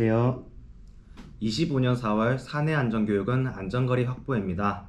안녕하세요. 25년 4월 사내 안전교육은 안전거리 확보입니다.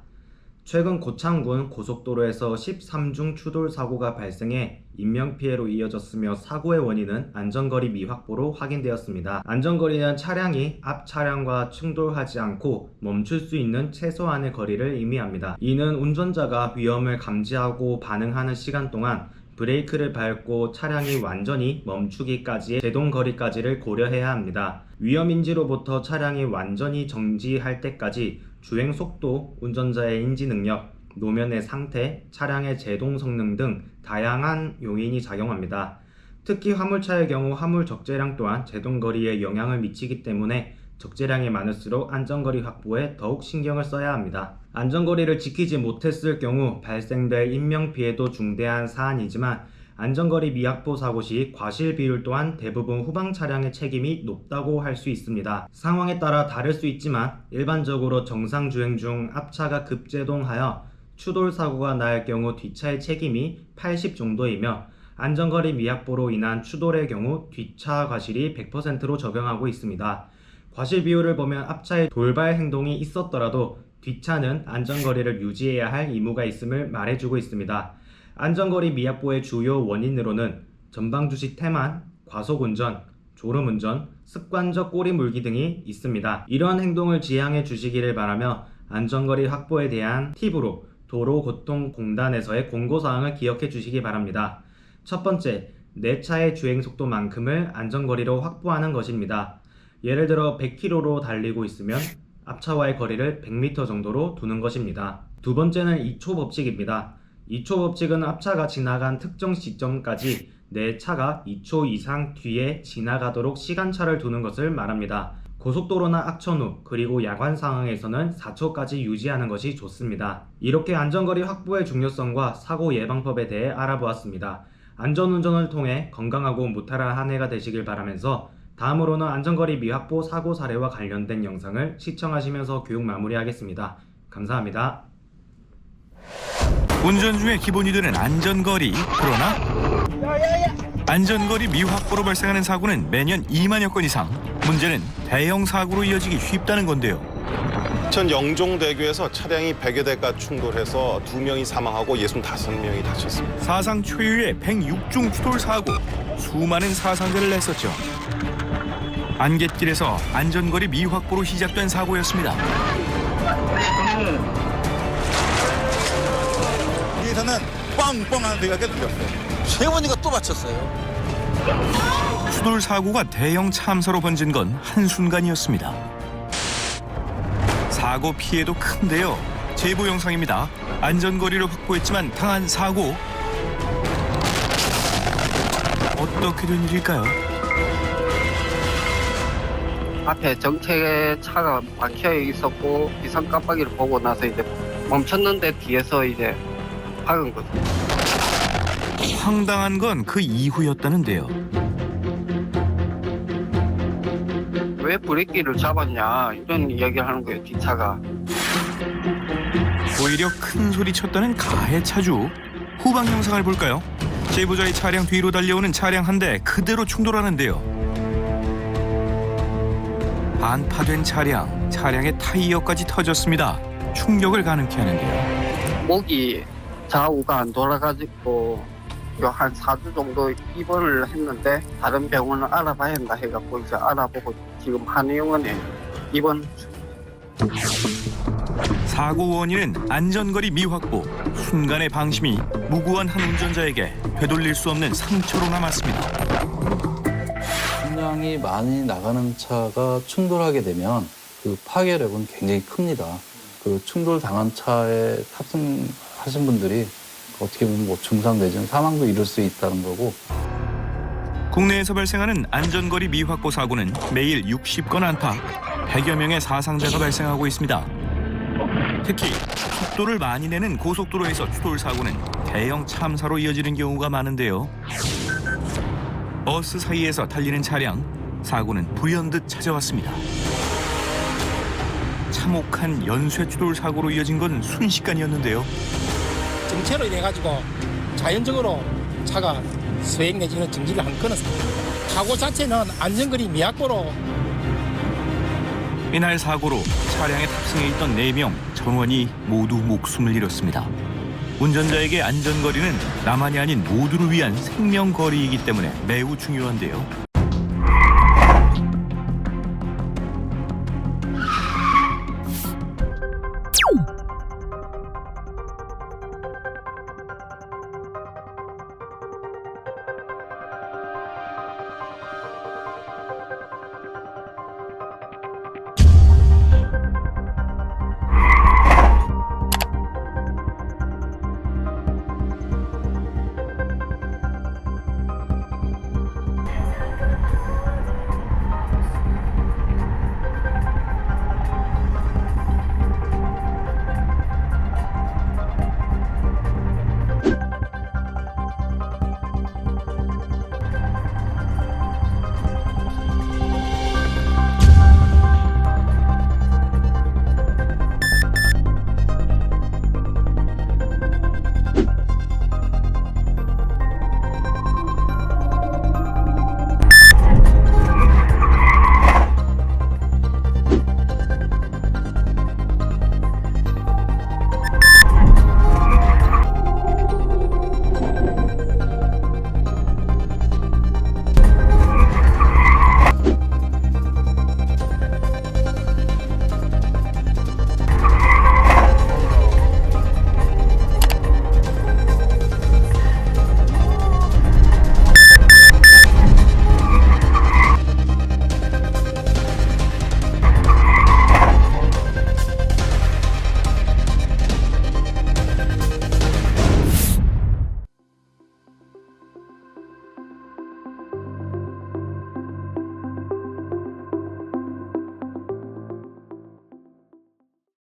최근 고창군 고속도로에서 13중 추돌 사고가 발생해 인명피해로 이어졌으며 사고의 원인은 안전거리 미확보로 확인되었습니다. 안전거리는 차량이 앞 차량과 충돌하지 않고 멈출 수 있는 최소한의 거리를 의미합니다. 이는 운전자가 위험을 감지하고 반응하는 시간 동안 브레이크를 밟고 차량이 완전히 멈추기까지의 제동거리까지를 고려해야 합니다. 위험인지로부터 차량이 완전히 정지할 때까지 주행 속도, 운전자의 인지 능력, 노면의 상태, 차량의 제동 성능 등 다양한 요인이 작용합니다. 특히 화물차의 경우 화물 적재량 또한 제동거리에 영향을 미치기 때문에 적재량이 많을수록 안전거리 확보에 더욱 신경을 써야 합니다. 안전거리를 지키지 못했을 경우 발생될 인명피해도 중대한 사안이지만 안전거리 미확보 사고 시 과실 비율 또한 대부분 후방 차량의 책임이 높다고 할 수 있습니다. 상황에 따라 다를 수 있지만 일반적으로 정상 주행 중 앞차가 급제동하여 추돌 사고가 날 경우 뒷차의 책임이 80 정도이며 안전거리 미확보로 인한 추돌의 경우 뒷차 과실이 100%로 적용하고 있습니다. 과실 비율을 보면 앞차의 돌발 행동이 있었더라도 뒷차는 안전거리를 유지해야 할 의무가 있음을 말해주고 있습니다. 안전거리 미확보의 주요 원인으로는 전방주시 태만, 과속운전, 졸음운전, 습관적 꼬리물기 등이 있습니다. 이러한 행동을 지양해 주시기를 바라며 안전거리 확보에 대한 팁으로 도로교통공단에서의 공고사항을 기억해 주시기 바랍니다. 첫 번째, 내 차의 주행속도만큼을 안전거리로 확보하는 것입니다. 예를 들어 100km로 달리고 있으면 앞차와의 거리를 100m 정도로 두는 것입니다. 두 번째는 2초 법칙입니다. 2초 법칙은 앞차가 지나간 특정 시점까지 내 차가 2초 이상 뒤에 지나가도록 시간차를 두는 것을 말합니다. 고속도로나 악천후 그리고 야간 상황에서는 4초까지 유지하는 것이 좋습니다. 이렇게 안전거리 확보의 중요성과 사고 예방법에 대해 알아보았습니다. 안전운전을 통해 건강하고 무탈한 한 해가 되시길 바라면서 다음으로는 안전거리 미확보 사고 사례와 관련된 영상을 시청하시면서 교육 마무리하겠습니다. 감사합니다. 운전 중에 기본이 되는 안전거리. 그러나 안전거리 미확보로 발생하는 사고는 매년 2만여 건 이상. 문제는 대형 사고로 이어지기 쉽다는 건데요. 전 영종대교에서 차량이 100여 대가 충돌해서 2명이 사망하고 65명이 다쳤습니다. 사상 초유의 106중 추돌 사고. 수많은 사상자를 냈었죠. 안갯길에서 안전거리 미확보로 시작된 사고였습니다. 여기서는 뻥뻥하는 데가 들렸어요. 세 번이가 또 맞췄어요. 추돌 사고가 대형 참사로 번진 건 한순간이었습니다. 사고 피해도 큰데요. 제보 영상입니다. 안전거리를 확보했지만 당한 사고. 어떻게 된 일일까요? 앞에 정체 차가 막혀 있었고 비상 깜빡이를 보고 나서 이제 멈췄는데 뒤에서 이제 박은 거죠. 황당한 건 그 이후였다는데요. 왜 브레이크를 잡았냐 이런 이야기를 하는 거예요. 뒷차가. 오히려 큰 소리 쳤다는 가해 차주. 후방 영상을 볼까요? 제보자의 차량 뒤로 달려오는 차량 한 대 그대로 충돌하는데요. 반파된 차량의 타이어까지 터졌습니다. 충격을 가능케 하는데요. 목이 좌우가 안 돌아가지고 한 4주 정도 입원을 했는데 다른 병원을 알아봐야 한다 해갖고 이제 알아보고 지금 한의원에 입원. 사고 원인은 안전거리 미확보. 순간의 방심이 무고한 한 운전자에게 되돌릴 수 없는 상처로 남았습니다. 분량이 많이 나가는 차가 충돌하게 되면 그 파괴력은 굉장히 큽니다. 그 충돌 당한 차에 탑승하신 분들이 어떻게 보면 뭐 중상 내지는 사망도 이룰 수 있다는 거고. 국내에서 발생하는 안전거리 미확보 사고는 매일 60건 안팎, 100여 명의 사상자가 발생하고 있습니다. 특히 속도를 많이 내는 고속도로에서 추돌 사고는 대형 참사로 이어지는 경우가 많은데요. 버스 사이에서 달리는 차량, 사고는 불현듯 찾아왔습니다. 참혹한 연쇄 추돌 사고로 이어진 건 순식간이었는데요. 정체로 인해가지고 자연적으로 차가 수행 내지는 정지를 안 끊었습니다. 사고 자체는 안전거리 미확보로 이날 사고로 차량에 탑승해 있던 4명 전원이 모두 목숨을 잃었습니다. 운전자에게 안전거리는 나만이 아닌 모두를 위한 생명거리이기 때문에 매우 중요한데요.